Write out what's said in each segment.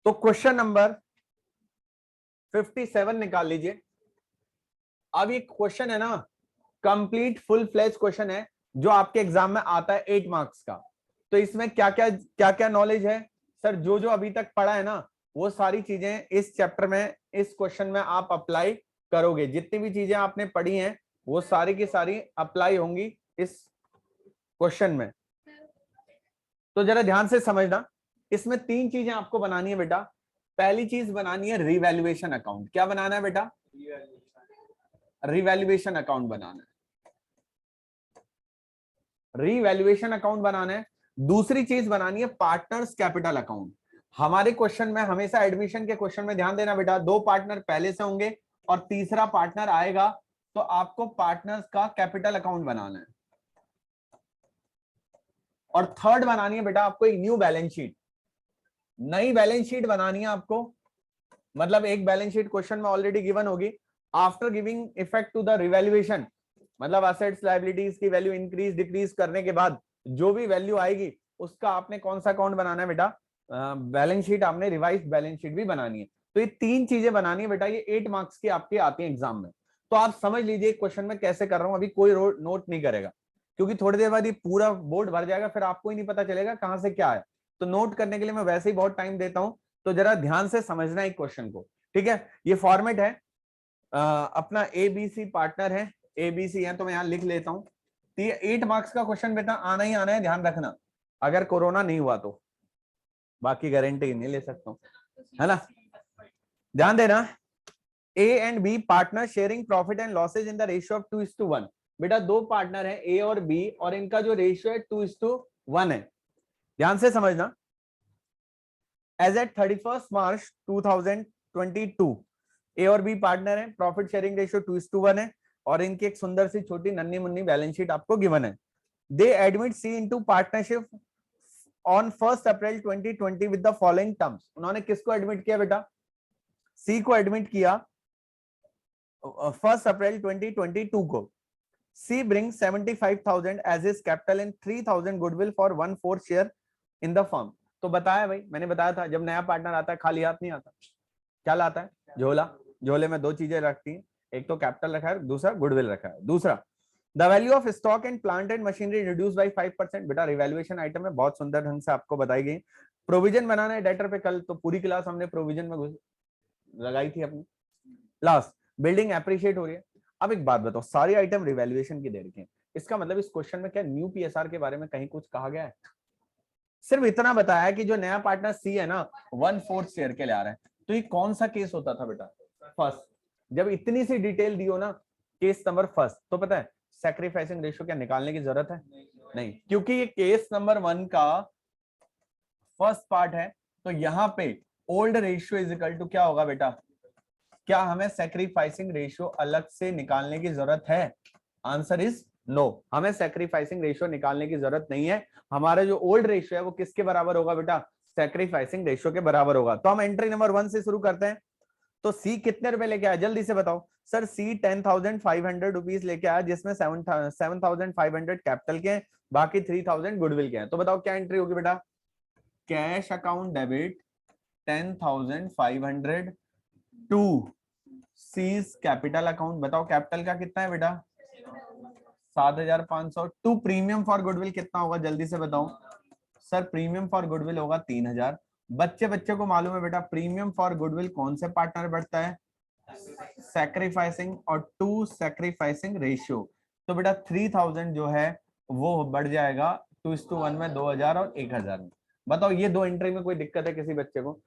तो question number 57 निकाल लीजिए। अब ये क्वेश्चन है ना, कंप्लीट फुल फ्लेज क्वेश्चन है जो आपके एग्जाम में आता है 8 मार्क्स का। तो इसमें क्या क्या नॉलेज है सर, जो जो अभी तक पढ़ा है ना वो सारी चीजें इस चैप्टर में, इस क्वेश्चन में आप अप्लाई करोगे। जितनी भी चीजें आपने पढ़ी हैं वो सारी की सारी अप्लाई होंगी इस क्वेश्चन में। तो जरा ध्यान से समझना, इसमें 3 चीजें आपको बनानी है बेटा। पहली चीज बनानी है रिवैल्यूएशन अकाउंट। क्या बनाना है बेटा? रिवैल्यूएशन अकाउंट बनाना है, रिवैल्यूएशन अकाउंट बनाना है। दूसरी चीज बनानी है पार्टनर्स कैपिटल अकाउंट। हमारे क्वेश्चन में हमेशा, एडमिशन के क्वेश्चन में ध्यान देना बेटा, 2 पार्टनर पहले से होंगे और तीसरा पार्टनर आएगा, तो आपको पार्टनर्स का कैपिटल अकाउंट बनाना है। और थर्ड बनानी है बेटा आपको एक न्यू बैलेंस शीट, नई बैलेंस शीट बनानी है आपको। मतलब एक बैलेंस शीट क्वेश्चन में ऑलरेडी गिवन होगी, after giving effect to the revaluation, मतलब असेट्स लायबिलिटीज की वैल्यू इंक्रीज डिक्रीज करने के बाद जो भी वैल्यू आएगी उसका आपने कौन सा अकाउंट बनाना है बेटा? Balance sheet. आपने रिवाइज्ड बैलेंस शीट भी बनानी है। तो ये 3 चीजें बनानी है बेटा, ये 8 मार्क्स की आपकी आती है एग्जाम में। तो आप समझ लीजिए क्वेश्चन में कैसे कर रहा हूं, अभी कोई नोट नहीं करेगा क्योंकि थोड़ी देर बाद ये पूरा बोर्ड भर जाएगा, फिर आपको ही नहीं पता चलेगा कहां से क्या है। तो नोट करने के लिए मैं वैसे ही बहुत टाइम देता हूं, तो जरा ध्यान से समझना है क्वेश्चन को, ठीक है? ये फॉर्मेट है अपना, ABC पार्टनर है, ABC है, तो मैं यहां लिख लेता हूं। तो ये 8 मार्क्स का क्वेश्चन बेटा आना ही आना है, ध्यान रखना, अगर कोरोना नहीं हुआ तो, बाकी गारंटी नहीं ले सकता हूं, है ना? ध्यान देना, A and B partner sharing profit and losses in the ratio of 2:1। बेटा 2 पार्टनर है A और B और इनका जो रेशियो है 2:1 है। ध्यान से समझना, एज एट 31 मार्च 2022 A और B पार्टनर है, प्रॉफिट शेयरिंग रेशियो 2:1 है और इनकी एक सुंदर सी छोटी नन्ही मुन्नी बैलेंस शीट आपको गिवन है। दे admit C into partnership on 1 April 2020 with the following terms. उन्होंने किसको एडमिट किया बेटा? C को एडमिट किया 1 अप्रैल 2022 को। C brings 75,000 as his capital and 3,000 goodwill for 1/4 share in the firm। तो बताया भाई, मैंने बताया था जब नया पार्टनर आता है खाली हाथ नहीं आता, क्या लाता है? झोला। झोले में 2 चीजें रखती हैं, एक तो कैपिटल रखा है, दूसरा गुडविल रखा है। दूसरा, the value of stock and plant and machinery reduce by 5%। बेटा रिवैल्यूएशन आइटम में बहुत सुंदर ढंग से आपको बताई गई। प्रोविजन बनाना है डेटर पे, कल तो पूरी क्लास हमने प्रोविजन में लगाई थी अपनी। लास्ट, बिल्डिंग एप्रिशिएट हो रही है। अब एक बात बताओ, सारी आइटम रिवैल्यूएशन की दे रखी है, इसका मतलब इस क्वेश्चन में क्या न्यू PSR के बारे में कहीं कुछ कहा गया है? सिर्फ इतना बताया कि जो नया पार्टनर C है ना 1/4 शेयर के ले आ रहा है। तो ये कौन सा केस होता था बेटा? फर्स्ट। जब इतनी सी डिटेल दी हो ना, केस नंबर फर्स्ट, तो पता है सैक्रिफाइसिंग रेशियो क्या निकालने की जरूरत है? नहीं, क्योंकि ये केस नंबर 1 का फर्स्ट पार्ट है। तो यहाँ पे old ratio is equal to क्या होगा बेटा? क्या हमें सैक्रिफाइसिंग रेशियो अलग से निकालने की जरूरत है? आंसर इज नो, हमें सैक्रिफाइसिंग रेशियो निकालने की जरूरत नहीं है। हमारा जो ओल्ड रेशियो है वो किसके बराबर होगा बेटा? सैक्रिफाइसिंग रेशियो के बराबर होगा। तो हम एंट्री नंबर 1 से शुरू करते हैं। तो C कितने रुपए लेके आया, जल्दी से बताओ सर। C 10,500 रुपीज लेके आया, जिसमें 7,500 कैपिटल के हैं, बाकी 3,000 गुडविल के हैं। तो बताओ क्या एंट्री होगी बेटा? Cash account debit 10,500 to C's capital account. बताओ कैपिटल का कितना है बेटा? 7,500 टू प्रीमियम फॉर गुडविल कितना होगा, जल्दी से बताओ सर। प्रीमियम फॉर गुडविल होगा 3,000। बच्चे को मालूम है बेटा प्रीमियम फॉर गुडविल कौन से पार्टनर बढ़ता है? सैक्रिफाइसिंग और टू सैक्रिफाइसिंग रेशियो। तो बेटा 3,000 जो है वो बढ़ जाएगा 2:1 में 2,000 और 1,000 में। बताओ ये 2 एंट्री में कोई दिक्कत है किसी बच्चे को?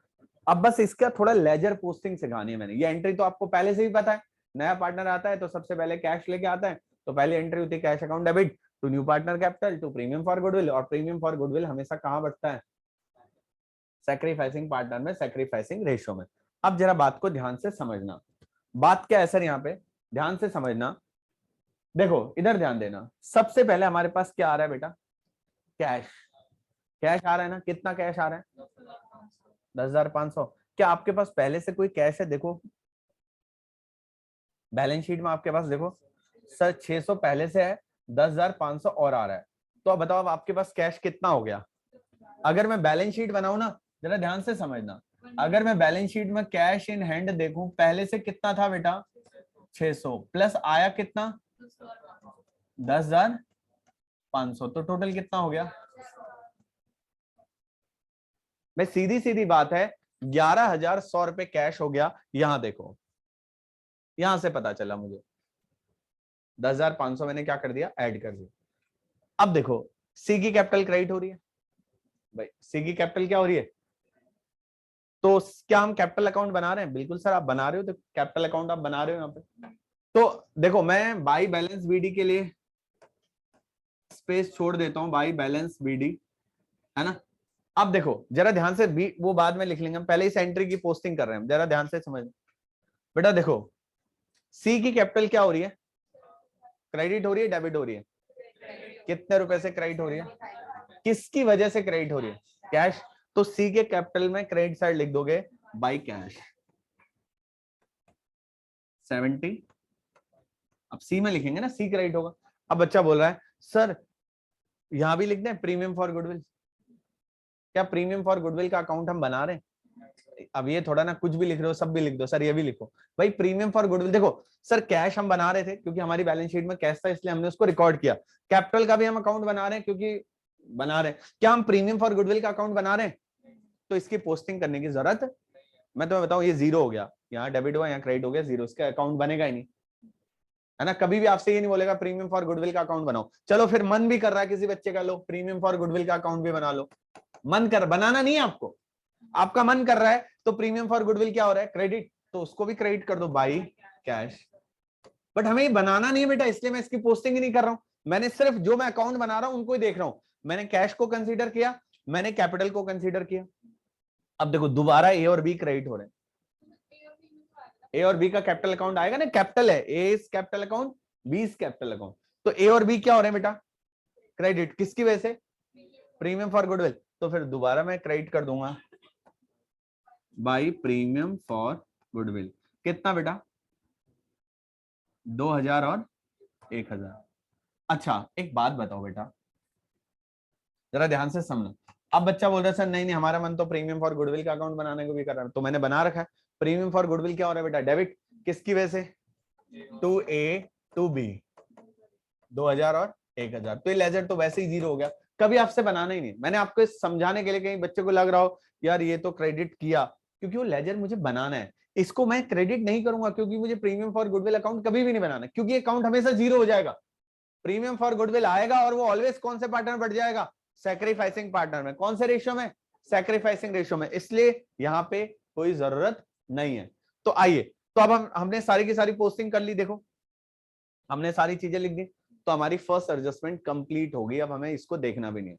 अब बस इसका थोड़ा लेजर पोस्टिंग सिखानी है मैंने। ये एंट्री तो आपको पहले से ही पता है, नया पार्टनर आता है तो सबसे पहले कैश लेके आता है, तो पहली एंट्री होती है cash account debit to new partner capital to premium for goodwill. और प्रीमियम फॉर गुडविल हमेशा कहां बढ़ता है? सैक्रिफाइसिंग पार्टनर में, सैक्रिफाइसिंग रेशियो में। अब जरा बात को ध्यान से समझना, बात क्या है सर यहाँ पे, ध्यान से समझना। देखो इधर ध्यान देना, सबसे पहले हमारे पास क्या आ रहा है बेटा? कैश। कैश आ रहा है ना, कितना कैश आ रहा है? 10,500। क्या आपके पास पहले से कोई कैश है? देखो बैलेंस शीट में आपके पास, देखो सर 600 पहले से है, 10,500 और आ रहा है। तो अब बताओ अब आपके पास कैश कितना हो गया? अगर मैं बैलेंस शीट बनाऊं ना, जरा ध्यान से समझना, अगर मैं बैलेंस शीट में कैश इन हैंड देखूं, पहले से कितना था बेटा 600 प्लस आया कितना 10,500, तो टोटल कितना हो गया भाई? सीधी सीधी बात है, 11,100 रुपए कैश हो गया। यहां देखो, यहां से पता चला मुझे 10,500 मैंने क्या कर दिया, ऐड कर दिया। अब देखो सी की कैपिटल क्रेडिट हो रही है भाई, सी की कैपिटल क्या हो रही है? तो क्या हम कैपिटल अकाउंट बना रहे हैं? बिल्कुल सर आप बना रहे हो, तो कैपिटल अकाउंट आप बना रहे हो यहाँ पे। तो देखो मैं बाई बैलेंस बीडी के लिए स्पेस छोड़ देता हूं, बाई बैलेंस बीडी, है ना। अब देखो जरा ध्यान से, बी वो बाद में लिख लेंगे, हम पहले इस एंट्री की पोस्टिंग कर रहे हैं, जरा ध्यान से समझ बेटा। देखो सी की कैपिटल क्या हो रही है? क्रेडिट हो रही है, डेबिट हो रही है? कितने रुपए से क्रेडिट हो रही है? किसकी वजह से क्रेडिट हो रही है? कैश। तो सी के कैपिटल में क्रेडिट साइड लिख दोगे बाई कैश 70। अब सी में लिखेंगे ना, सी क्रेडिट होगा। अब बच्चा बोल रहा है सर यहां भी लिख दें प्रीमियम फॉर गुडविल। क्या प्रीमियम फॉर गुडविल का अकाउंट हम बना रहे हैं? अब ये थोड़ा ना कुछ भी लिख रहे हो, सब भी लिख दो सर, ये भी लिखो भाई प्रीमियम फॉर गुडविल। देखो सर कैश हम बना रहे थे क्योंकि हमारी बैलेंस शीट में कैश था, इसलिए हमने उसको रिकॉर्ड किया। कैपिटल का भी हम अकाउंट बना रहे हैं क्योंकि बना रहे हैं। क्या हम प्रीमियम फॉर गुडविल का अकाउंट बना रहे हैं? तो इसकी पोस्टिंग करने की जरूरत, मैं तुम्हें बताऊं, ये जीरो हो गया, यहाँ डेबिट हुआ, यहाँ क्रेडिट हो गया, जीरो, इसका अकाउंट बनेगा ही नहीं, है ना। कभी भी आपसे ये नहीं बोलेगा प्रीमियम फॉर गुडविल का अकाउंट बनाओ। चलो फिर मन भी कर रहा है किसी बच्चे का, लो प्रीमियम फॉर गुडविल का अकाउंट भी बना लो। मन कर, बनाना नहीं है आपको, आपका मन कर रहा है, तो प्रीमियम फॉर गुडविल क्या हो रहा है? क्रेडिट, तो उसको भी क्रेडिट कर दो बाई कैश। बट हमें ये बनाना नहीं है बेटा, इसलिए मैं इसकी पोस्टिंग ही नहीं कर रहा हूं। मैंने सिर्फ जो मैं अकाउंट बना रहा हूं उनको ही देख रहा हूं। मैंने कैश को कंसीडर किया, मैंने कैपिटल को कंसीडर किया। अब देखो दोबारा ए और बी क्रेडिट हो रहे हैं। ए और बी का कैपिटल अकाउंट आएगा ना, कैपिटल है, A is capital account, B is capital account. तो ए और बी क्या हो रहे हैं बेटा? क्रेडिट, किसकी वजह से? Premium for goodwill. तो फिर दोबारा मैं क्रेडिट कर दूंगा बाई प्रीमियम फॉर गुडविल। कितना बेटा? 2,000 और 1,000। अच्छा एक बात बताओ बेटा, जरा ध्यान से समझो। अब बच्चा बोल रहा है सर नहीं नहीं हमारा मन तो प्रीमियम फॉर गुडविल का अकाउंट बनाने को भी कर रहा है, तो मैंने बना रखा है। प्रीमियम फॉर गुडविल क्या हो रहा है बेटा? डेबिट, किसकी वजह से? टू ए टू बी, 2,000 और 1,000। तो ये लेजर तो वैसे ही जीरो हो गया, कभी आपसे बनाना ही नहीं। मैंने आपको समझाने के लिए, कहीं बच्चे को लग रहा हो यार ये तो क्रेडिट किया, क्योंकि वो लेजर मुझे बनाना है, इसको मैं क्रेडिट नहीं करूंगा क्योंकि मुझे प्रीमियम फॉर गुडविल अकाउंट कभी भी नहीं बनाना, क्योंकि अकाउंट हमेशा जीरो हो जाएगा। प्रीमियम फॉर गुडविल आएगा और वो ऑलवेज कौन से पार्टनर बढ़ जाएगा? सैक्रिफाइसिंग पार्टनर में। कौन से रेशियो में? सैक्रिफाइसिंग रेशियो में। इसलिए यहां पे कोई जरूरत नहीं है। तो आइए, तो अब हमने सारी की सारी पोस्टिंग कर ली, देखो हमने सारी चीजें लिख दी, तो हमारी फर्स्ट एडजस्टमेंट कंप्लीट हो गई। अब हमें इसको देखना भी नहीं है,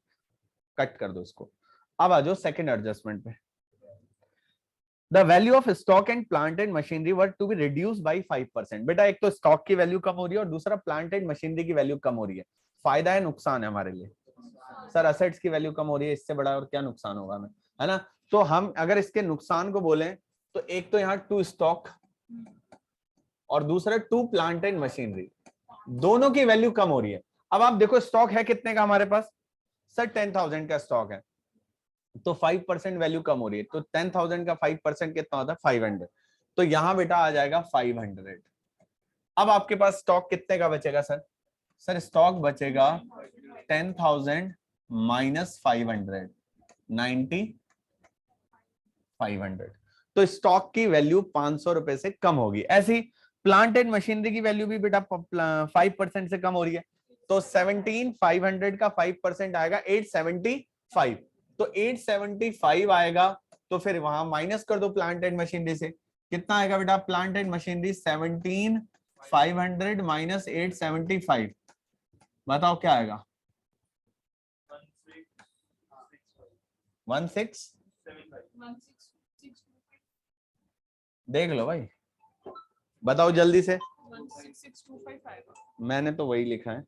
कट कर दो इसको। अब आ जाओ सेकंड एडजस्टमेंट पे। The value of stock and plant and machinery were to be reduce by 5%। बेटा एक तो स्टॉक की वैल्यू कम हो रही है और दूसरा प्लांट एंड मशीनरी की वैल्यू कम हो रही है। फायदा है नुकसान है हमारे लिए? सर असेट्स की वैल्यू कम हो रही है, इससे बड़ा और क्या नुकसान होगा हमें, है ना। तो हम अगर इसके नुकसान को बोलें तो एक तो यहाँ टू स्टॉक और दूसरा टू प्लांट एंड मशीनरी, दोनों की वैल्यू कम हो रही है। अब आप देखो स्टॉक है कितने का हमारे पास? सर 10,000 का स्टॉक है, तो 5% वैल्यू कम हो रही है, तो 10,000 का 5% कितना होता है? 500। तो यहां बेटा आ जाएगा 500। अब आपके पास स्टॉक कितने का बचेगा सर? सर स्टॉक बचेगा 10,000 माइनस 500, 9,500। तो स्टॉक की वैल्यू 500 रुपए से कम होगी। ऐसी प्लांट एंड मशीनरी की वैल्यू भी बेटा 5% से कम हो रही है, तो 17,500 का 5% आएगा 875। तो 875 आएगा, तो फिर वहां माइनस कर दो प्लांट एंड मशीनरी से, कितना आएगा बेटा? प्लांट एंड मशीनरी 17,500 माइनस 875, बताओ क्या आएगा? 16 देख लो भाई, बताओ जल्दी से। 16,625 मैंने तो वही लिखा है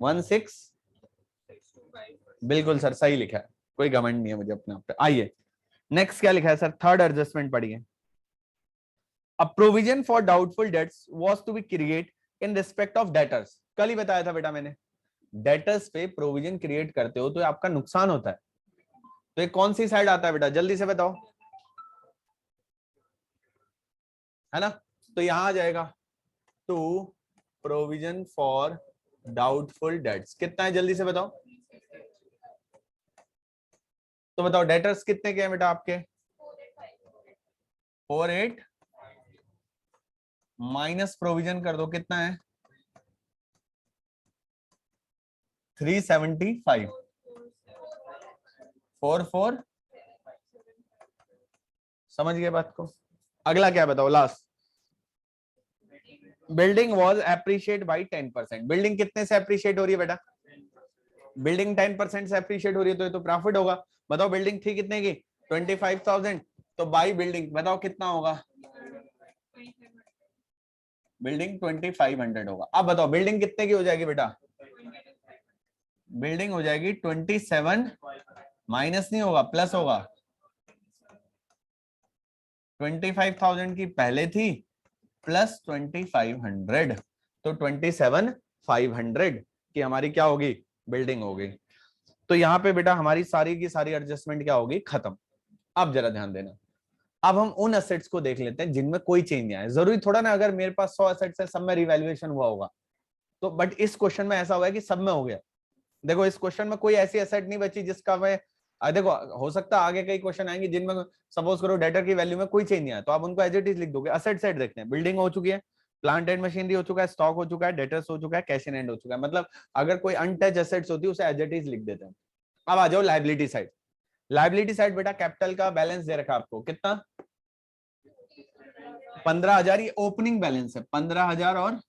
16,625। बिल्कुल सर सही लिखा है, कोई घमंड नहीं है मुझे अपने आप पे। आइए नेक्स्ट क्या लिखा है सर? थर्ड एडजस्टमेंट पढ़िए। A provision for doubtful debts was to be create in respect of debtors. कल ही बताया था बेटा मैंने, डेटर्स पे प्रोविजन क्रिएट करते हो तो आपका नुकसान होता है। तो ये कौन सी साइड आता है बेटा? जल्दी से बताओ। है ना। तो यहां आ जाएगा to provision for doubtful debts, कितना है जल्दी से बताओ। तो बताओ डेटर्स कितने के हैं बेटा आपके, 48 माइनस प्रोविजन कर दो कितना है 375, 44, समझ गए बात को। अगला क्या बताओ last, building was appreciate by 10%, building कितने से एप्रिशिएट हो रही है बेटा, बिल्डिंग 10% से एप्रिशिएट हो रही है तो ये तो प्रॉफिट होगा। बताओ बिल्डिंग थी कितने की 25,000, तो बाई बिल्डिंग बताओ कितना होगा, बिल्डिंग 2500 होगा। अब बताओ बिल्डिंग कितने की हो जाएगी बेटा, बिल्डिंग हो जाएगी 27, माइनस नहीं होगा प्लस होगा, 25,000 की पहले थी प्लस 2500, तो 27,500 की हमारी क्या होगी, बिल्डिंग होगी। तो यहाँ पे बेटा हमारी सारी की सारी एडजस्टमेंट क्या होगी, खत्म। अब जरा ध्यान देना, अब हम उन एसेट्स को देख लेते हैं जिनमें कोई चेंज नहीं आया। जरूरी थोड़ा ना अगर मेरे पास 100 एसेट्स है सब में रिवैल्यूएशन हुआ होगा, तो बट इस क्वेश्चन में ऐसा हुआ है कि सब में हो गया। देखो इस क्वेश्चन में कोई ऐसी एसेट नहीं बची जिसका मैं देखो हो सकता है आगे कई क्वेश्चन आएंगे जिनमें सपोज करो डेटर की वैल्यू में कोई चेंज नहीं आया, तो आप उनको एज इट इज लिख दोगे। असेट साइड देखते हैं, बिल्डिंग हो चुकी है, प्लांट एंड मशीनरी हो चुका है, स्टॉक हो चुका है, डेटर्स हो चुका है, कैश इन हैंड हो चुका है। मतलब अगर कोई अनटच एसेट्स होती है उसे एज इट इज लिख देते हैं। अब आ जाओ लाइबिलिटी साइड। लाइबिलिटी साइड बेटा कैपिटल का बैलेंस दे रखा आपको कितना, 15,000, ये ओपनिंग बैलेंस है 15,000 और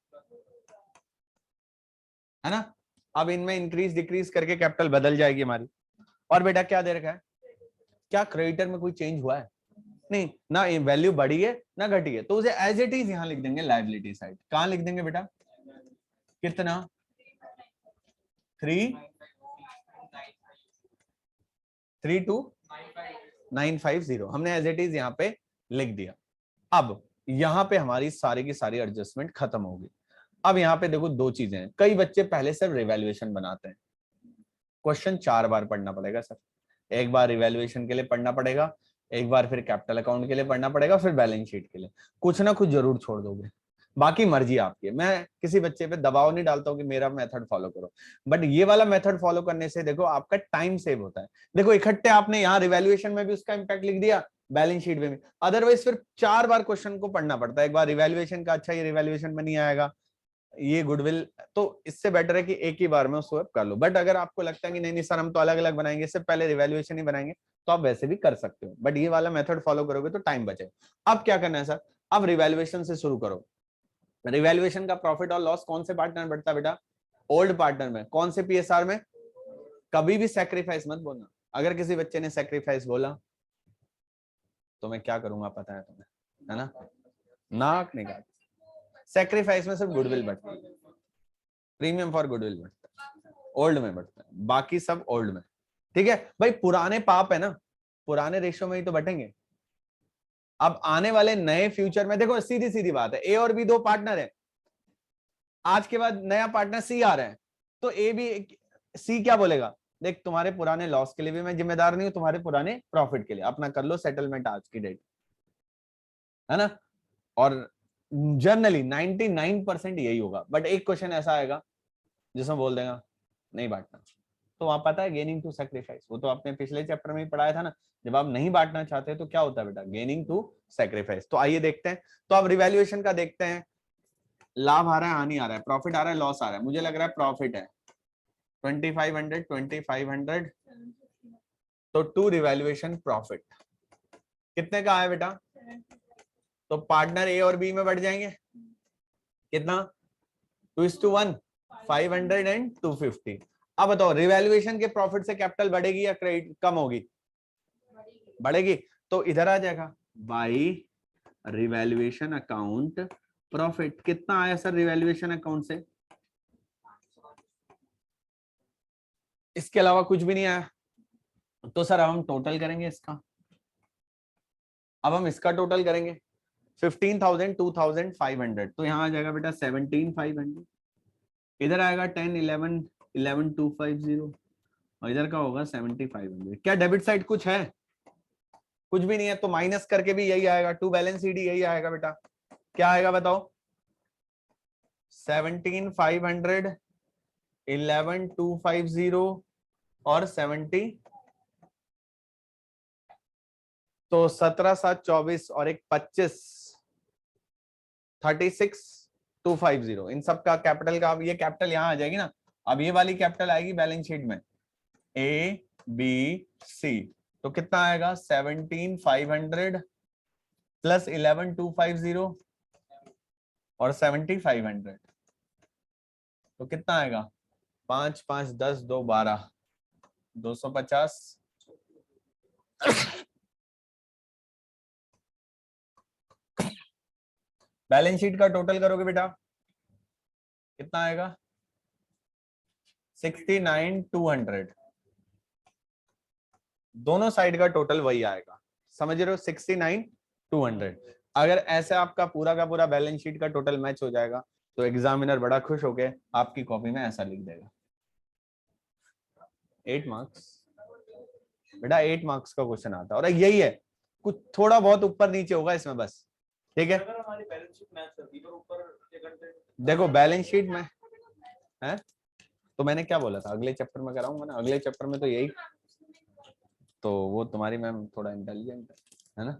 है ना। अब इनमें इंक्रीज डिक्रीज करके कैपिटल बदल जाएगी हमारी। और बेटा क्या दे रखा है, क्या क्रेडिटर में कोई चेंज हुआ है, नहीं ना, वैल्यू बढ़ी है ना घटी है, तो उसे एज इट इज यहां लिख देंगे लाइबिलिटी साइड। कहां लिख देंगे बेटा, कितना 332,950 हमने एज इट इज यहाँ पे लिख दिया। अब यहाँ पे हमारी सारी की सारी एडजस्टमेंट खत्म होगी। अब यहाँ पे देखो दो चीजें हैं, कई बच्चे पहले सिर्फ रिवैल्यूएशन बनाते हैं, क्वेश्चन 4 बार पढ़ना पड़ेगा सर। एक बार रिवैल्यूएशन के लिए पढ़ना पड़ेगा, एक बार फिर कैपिटल अकाउंट के लिए पढ़ना पड़ेगा, फिर बैलेंस शीट के लिए, कुछ ना कुछ जरूर छोड़ दोगे। बाकी मर्जी आपकी है, मैं किसी बच्चे पे दबाव नहीं डालता हूँ कि मेरा मेथड फॉलो करो, बट ये वाला मेथड फॉलो करने से देखो आपका टाइम सेव होता है। देखो इकट्ठे आपने यहाँ रिवैल्यूएशन में भी उसका इंपैक्ट लिख दिया, बैलेंस शीट में भी, अदरवाइज फिर 4 बार क्वेश्चन को पढ़ना पड़ता है। एक बार रिवैल्यूएशन का, अच्छा ये रिवैल्यूएशन में नहीं आएगा, ये गुडविल, तो इससे बेटर है कि एक ही बार में उसको कर लो। बट अगर आपको लगता है कि नहीं नहीं सर हम तो अलग अलग बनाएंगे, इससे पहले रिवैल्यूएशन ही बनाएंगे, तो आप वैसे भी कर सकते हो, बट ये वाला मेथड फॉलो करोगे तो टाइम बचेगा। अब क्या करना है सर, अब रिवैल्यूएशन से शुरू करो। रिवैल्यूएशन का प्रॉफिट और लॉस कौन से पार्टनर में बढ़ता है बेटा, ओल्ड पार्टनर में। कौन से पीएसआर में, कभी भी सैक्रिफाइस मत बोलना। अगर किसी बच्चे ने सैक्रिफाइस बोला तो मैं क्या करूंगा पता है तुम्हें, है ना, नाक निकाल। सैक्रिफाइस में सिर्फ गुडविल बढ़ती है, प्रीमियम फॉर गुडविल बढ़ता है, ओल्ड में बढ़ता है, बाकी सब ओल्ड में। ठीक है भाई, पुराने पाप है ना, पुराने रेशो में ही तो बटेंगे। अब आने वाले नए फ्यूचर में देखो सीधी सीधी बात है, ए और बी दो पार्टनर है, आज के बाद नया पार्टनर सी आ रहा है, तो ए भी सी क्या बोलेगा, देख तुम्हारे पुराने लॉस के लिए भी मैं जिम्मेदार नहीं हूं, तुम्हारे पुराने प्रॉफिट के लिए अपना कर लो सेटलमेंट आज की डेट, है ना। और जनरली 99% यही होगा, बट एक क्वेश्चन ऐसा आएगा जिसमें बोल देगा नहीं बांटना, तो वहां पता है गेनिंग टू सैक्रिफाइस, वो तो आपने पिछले चैप्टर में ही पढ़ाया था ना, जब आप नहीं बांटना चाहते तो क्या होता है बेटा, गेनिंग टू सैक्रिफाइस। तो आइए देखते हैं, तो अब रिवैल्यूएशन का देखते हैं, लाभ आ रहा है हानि आ रहा है, प्रॉफिट आ रहा है लॉस आ रहा है, मुझे लग रहा है प्रॉफिट है 2500 तो टू रिवैल्यूएशन प्रॉफिट कितने का आया बेटा, तो पार्टनर ए और बी में बढ़ जाएंगे कितना 2:1, 500 एंड 250। अब बताओ रिवैल्यूएशन के प्रॉफिट से कैपिटल बढ़ेगी या क्रेडिट कम होगी, बढ़ेगी, तो इधर आ जाएगा बाई रिवैल्यूएशन अकाउंट प्रॉफिट। कितना आया सर रिवैल्यूएशन अकाउंट से, इसके अलावा कुछ भी नहीं आया, तो सर अब हम टोटल करेंगे इसका, अब हम इसका टोटल करेंगे 15,000 2,500, तो यहां आ जाएगा बेटा 17,500, इधर आएगा 10 11 11,250 और इधर का होगा 7,500। क्या डेबिट साइड कुछ है, कुछ भी नहीं है, तो माइनस करके भी यही आएगा, टू बैलेंस शीट यही आएगा बेटा। क्या आएगा बताओ? 17,500, 11,250 और 70, तो 17,724 और एक 25, 36,250। इन सब का कैपिटल का, अब ये कैपिटल यहां आ जाएगी ना, अब ये वाली कैपिटल आएगी बैलेंस शीट में, ए बी सी। तो कितना आएगा? 17,500 प्लस 11,250 और 7,500, तो कितना आएगा? 5 5 10 2 12, 250। बैलेंस शीट का टोटल करोगे बेटा, कितना आएगा? 69,200। दोनों साइड का टोटल वही आएगा, समझ रहे हो? 69,200। अगर ऐसे आपका पूरा का पूरा बैलेंस शीट का टोटल मैच हो जाएगा तो एग्जामिनर बड़ा खुश होके आपकी कॉपी में ऐसा लिख देगा। 8 मार्क्स बेटा, 8 मार्क्स का क्वेश्चन आता है और यही है, कुछ थोड़ा बहुत ऊपर नीचे होगा इसमें बस, ठीक है? देखो बैलेंस शीट में है, तो मैंने क्या बोला था, अगले चैप्टर में कराऊंगा ना, अगले चैप्टर में तो यही, तो वो तुम्हारी मैम थोड़ा इंटेलिजेंट है ना,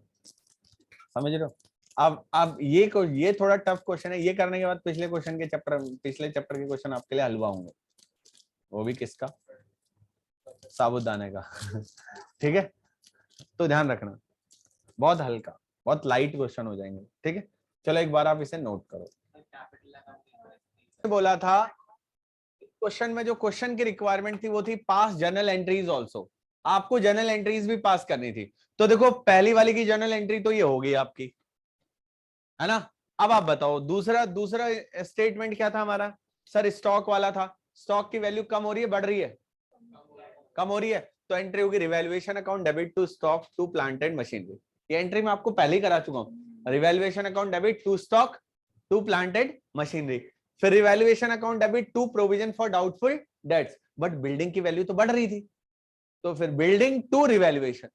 समझ रहे हो? अब ये थोड़ा टफ क्वेश्चन है, ये करने के बाद पिछले चैप्टर के क्वेश्चन आपके लिए हलवा होंगे। वो भी किसका? साबुदाने का। ठीक है, तो ध्यान रखना, बहुत हल्का, बहुत लाइट क्वेश्चन हो जाएंगे, ठीक है? चलो एक बार आप इसे नोट करो। बोला था क्वेश्चन में, जो क्वेश्चन की रिक्वायरमेंट थी वो थी पास जर्नल एंट्रीज ऑल्सो, आपको जर्नल एंट्रीज भी पास करनी थी। तो देखो पहली वाली की जर्नल एंट्री तो ये होगी आपकी, है ना? अब आप बताओ दूसरा दूसरा स्टेटमेंट क्या था हमारा? सर स्टॉक वाला था, स्टॉक की वैल्यू कम हो रही है बढ़ रही है? कम हो रही है, तो एंट्री होगी revaluation account debit to stock to plant and machinery. ये एंट्री मैं आपको पहले ही करा चुका हूं, revaluation account debit to stock to plant and machinery, फिर revaluation account debit to provision for doubtful debts. But building की वैल्यू तो बढ़ रही थी, तो फिर बिल्डिंग टू रिवैल्यूएशन।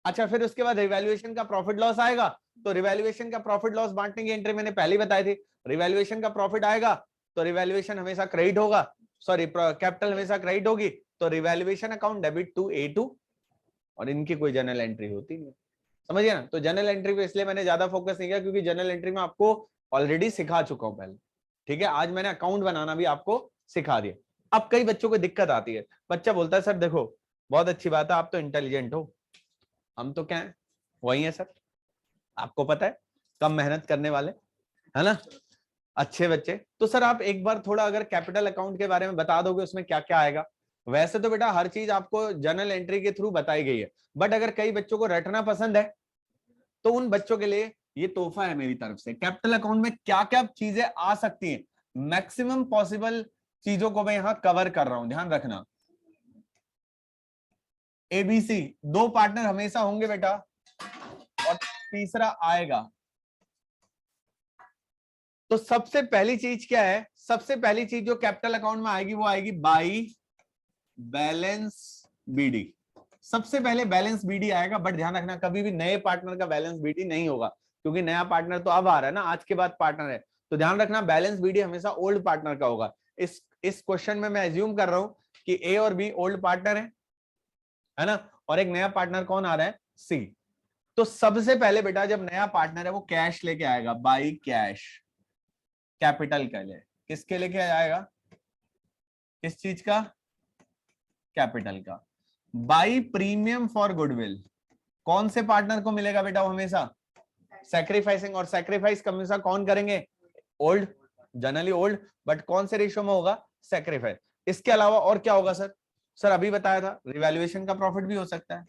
अच्छा, फिर उसके बाद रिवैल्यूएशन का प्रॉफिट लॉस आएगा, तो रिवैल्यूएशन का प्रॉफिट लॉस बांटने की एंट्री मैंने पहले ही बताई थी। रिवैल्यूएशन का प्रॉफिट आएगा तो रिवैल्यूएशन हमेशा क्रेडिट होगा, सॉरी कैपिटल हमेशा क्रेडिट होगी, तो revaluation account debit to A2, और इनकी कोई जनरल एंट्री होती नहीं, समझिए ना? तो जनरल एंट्री पे इसलिए मैंने ज्यादा फोकस नहीं किया, क्योंकि जनरल एंट्री में आपको ऑलरेडी सिखा चुका हूं पहले, ठीक है? आज मैंने अकाउंट बनाना भी आपको सिखा दिया। अब कई बच्चों को दिक्कत आती है, बच्चा बोलता है सर देखो बहुत अच्छी बात है, आप तो इंटेलिजेंट हो, हम तो क्या है, वही है सर, आपको पता है कम मेहनत करने वाले, है ना, अच्छे बच्चे। तो सर आप एक बार थोड़ा अगर कैपिटल अकाउंट के बारे में बता दोगे उसमें क्या क्या आएगा? वैसे तो बेटा हर चीज आपको जर्नल एंट्री के थ्रू बताई गई है, बट अगर कई बच्चों को रटना पसंद है तो उन बच्चों के लिए ये तोहफा है मेरी तरफ से। कैपिटल अकाउंट में क्या क्या चीजें आ सकती हैं, मैक्सिमम पॉसिबल चीजों को मैं यहां कवर कर रहा हूं, ध्यान रखना। ABC, 2 पार्टनर हमेशा होंगे बेटा, और तीसरा आएगा। तो सबसे पहली चीज क्या है? सबसे पहली चीज जो कैपिटल अकाउंट में आएगी वो आएगी बाई बैलेंस BD। सबसे पहले बैलेंस BD आएगा, बट ध्यान रखना कभी भी नए पार्टनर का बैलेंस BD नहीं होगा, क्योंकि नया पार्टनर तो अब आ रहा है ना, आज के बाद पार्टनर है, तो ध्यान रखना बैलेंस BD हमेशा ओल्ड पार्टनर का होगा। इस क्वेश्चन में मैं एज्यूम कर रहा हूं कि A और B ओल्ड पार्टनर है ना, और एक नया पार्टनर कौन आ रहा है? C। तो सबसे पहले बेटा जब नया पार्टनर है वो कैश लेके आएगा, बाई कैश, कैपिटल के लिए। किसके लेके आएगा? किस चीज का? कैपिटल का। बाई प्रीमियम फॉर गुडविल, कौन से पार्टनर को मिलेगा बेटा? वो हमेशा सैक्रिफाइसिंग, और सैक्रिफाइस हमेशा कौन करेंगे? ओल्ड, जनरली ओल्ड, बट कौन से रेशियो में होगा? सैक्रिफाइस। इसके अलावा और क्या होगा सर? सर अभी बताया था रिवैल्यूएशन का प्रॉफिट भी हो सकता है,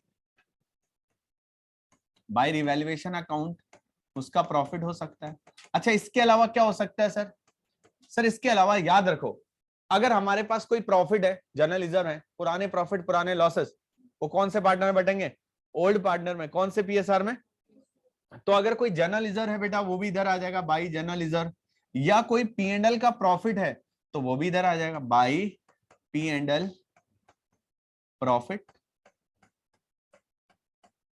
बाय रिवैल्यूएशन अकाउंट उसका प्रॉफिट हो सकता है। अच्छा इसके अलावा क्या हो सकता है सर? सर इसके अलावा याद रखो, अगर हमारे पास कोई प्रॉफिट है, जनरल रिजर्व है, पुराने प्रॉफिट पुराने लॉसेस, वो कौन से पार्टनर में बटेंगे? ओल्ड पार्टनर में। कौन से PSR में? तो अगर कोई जनरल रिजर्व है बेटा वो भी इधर आ जाएगा बाई जनरल रिजर्व, या कोई P&L का प्रॉफिट है तो वो भी इधर आ जाएगा बाई P&L प्रॉफिट।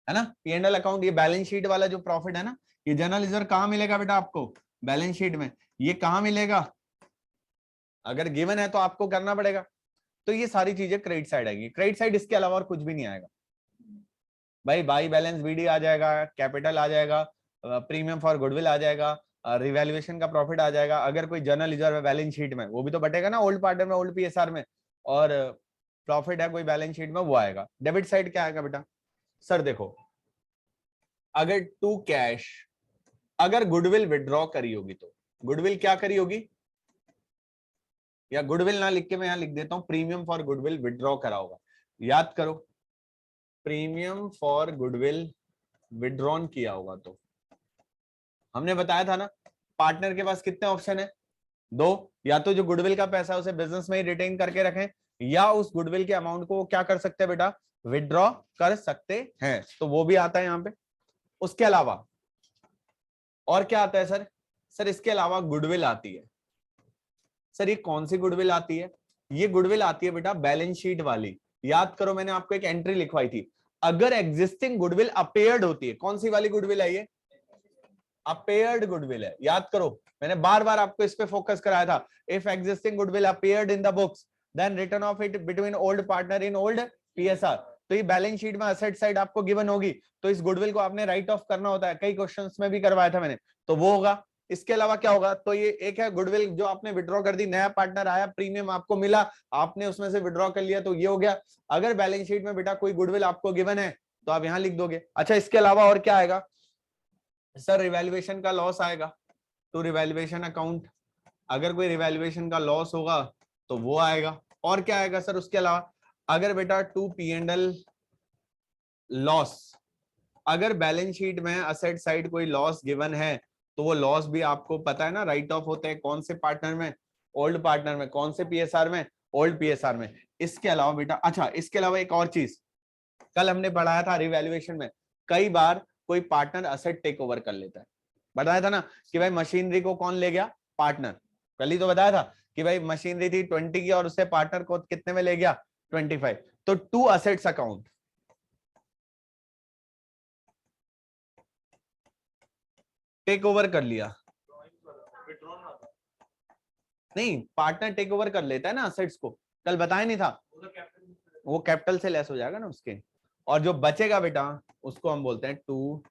है ना। P&L अकाउंट, ये बैलेंस शीट वाला जो प्रॉफिट है ना, ये जनरल रिजर्व कहाँ मिलेगा बेटा आपको, बैलेंस शीट में। ये कहाँ मिलेगा, अगर गिवन है तो आपको करना पड़ेगा। तो ये सारी चीजें क्रेडिट साइड आएगी। क्रेडिट साइड इसके अलावा और कुछ भी नहीं आएगा भाई। बाई बैलेंस बीडी आ जाएगा, कैपिटल आ जाएगा, प्रीमियम फॉर गुडविल आ जाएगा, रिवैल्यूएशन का प्रॉफिट आ जाएगा। अगर कोई जनरल रिजर्व है बैलेंस शीट में, वो भी तो बटेगा ना ओल्ड पार्टनर में, ओल्ड पीएसआर में, और प्रॉफिट है कोई बैलेंस शीट में, वो आएगा। डेबिट साइड क्या आएगा बेटा, सर देखो, अगर टू कैश, अगर गुडविल विड्रॉ करी होगी, तो गुडविल क्या करी होगी, या गुडविल ना लिख के मैं यहां लिख देता हूं, प्रीमियम फॉर गुडविल विड्रॉ करा होगा। याद करो, प्रीमियम फॉर गुडविल विड्रॉन किया होगा, तो हमने बताया था ना, पार्टनर के पास कितने ऑप्शन है, दो। या तो जो गुडविल का पैसा है उसे बिजनेस में ही रिटेन करके रखें, या उस गुडविल के अमाउंट को क्या कर सकते हैं बेटा, विड्रॉ कर सकते हैं, तो वो भी आता है यहाँ पे। उसके अलावा और क्या आता है सर, सर इसके अलावा गुडविल आती है। सर ये कौन सी गुडविल आती है, ये गुडविल आती है बेटा बैलेंस शीट वाली। याद करो, मैंने आपको एक एंट्री लिखवाई थी, अगर एग्जिस्टिंग गुडविल अपेयर्ड होती है, कौन सी वाली गुडविल है ये, अपेयर्ड गुडविल है। याद करो, मैंने बार बार आपको इस पे फोकस कराया था, if existing goodwill appeared in the books then written off it between old partner in old PSR. तो ये बैलेंस शीट में असेट साइड आपको गिवन होगी, तो इस गुडविल को आपने राइट ऑफ करना होता है, कई क्वेश्चंस में भी करवाया था मैंने, तो वो होगा। इसके अलावा क्या होगा, तो ये एक है गुडविल जो आपने विड्रॉ कर दी, नया पार्टनर आया, प्रीमियम आपको मिला, आपने उसमें से विड्रॉ कर लिया, तो ये हो गया। अगर बैलेंस शीट में बेटा कोई गुडविल आपको गिवन है तो आप यहां लिख दोगे। अच्छा, इसके अलावा और क्या आएगा सर, रिवैल्यूएशन का लॉस आएगा, तो रिवैल्यूएशन अकाउंट, अगर कोई रिवैल्यूएशन का लॉस होगा तो वो आएगा। और क्या आएगा सर उसके अलावा, अगर बेटा टू P&L लॉस, अगर बैलेंस शीट में असेट साइड कोई लॉस गिवन है तो वो लॉस भी आपको पता है ना, राइट ऑफ होते हैं कौन से पार्टनर में, ओल्ड पार्टनर में, कौन से पीएसआर में, ओल्ड पीएसआर में। इसके अलावा बेटा, अच्छा इसके अलावा एक और चीज कल हमने पढ़ाया था रिवैल्यूएशन में, कई बार कोई पार्टनर असेट टेक ओवर कर लेता है। बताया था ना कि भाई मशीनरी को कौन ले गया, पार्टनर। कल ही तो बताया था कि भाई मशीनरी थी 20 की और उससे पार्टनर को कितने में ले गया, 25। तो to assets account, take over कर लिया, नहीं पार्टनर टेक ओवर कर लेता है ना असेट्स को, कल बताया नहीं था, वो कैपिटल से लेस हो जाएगा ना उसके, और जो बचेगा बेटा उसको हम बोलते हैं टू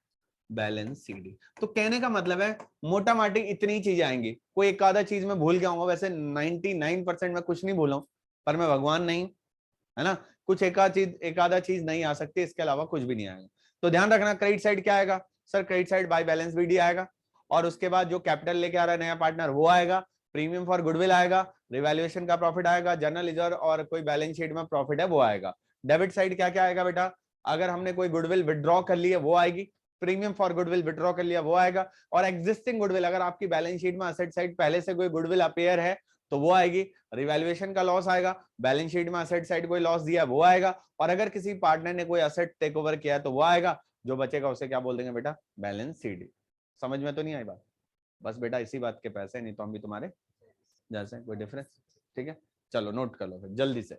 बैलेंस सीडी। तो कहने का मतलब है मोटा माटी इतनी चीजें आएंगी, कोई एक आधा चीज में भूल गया हूँ, वैसे 99% में कुछ नहीं भूला हूं, पर मैं भगवान नहीं, है ना, कुछ एक आधा चीज नहीं आ सकती, इसके अलावा कुछ भी नहीं आएगा। तो ध्यान रखना, क्रेडिट साइड क्या आएगा sir, credit side by balance BD आएगा, और उसके बाद जो कैपिटल लेके आ रहा है नया पार्टनर वो आएगा, प्रीमियम फॉर गुडविल आएगा, रिवैल्यूएशन का प्रॉफिट आएगा, जनरल रिजर्व और कोई बैलेंस शीट में प्रॉफिट है वो आएगा। डेबिट साइड क्या क्या आएगा बेटा, अगर हमने कोई गुडविल विड्रॉ कर ली है वो आएगी, प्रीमियम फॉर गुडविल विड्रॉ कर लिया वो आएगा, और एग्जिस्टिंग गुडविल, अगर आपकी बैलेंस शीट में असेट साइड पहले से कोई गुडविल अपेयर है तो वो आएगी, रिवैल्यूएशन का लॉस आएगा, बैलेंस शीट में असेट साइड कोई लॉस दिया वो आएगा, और अगर किसी पार्टनर ने कोई असेट टेक ओवर किया है तो वो आएगा, जो बचेगा उसे क्या बोल देंगे बेटा, बैलेंस शीट। समझ में तो नहीं आई बात, बस बेटा इसी बात के पैसे, नहीं तो हम भी तुम्हारे जैसे, कोई डिफरेंस, ठीक है। चलो नोट कर लो फिर जल्दी से।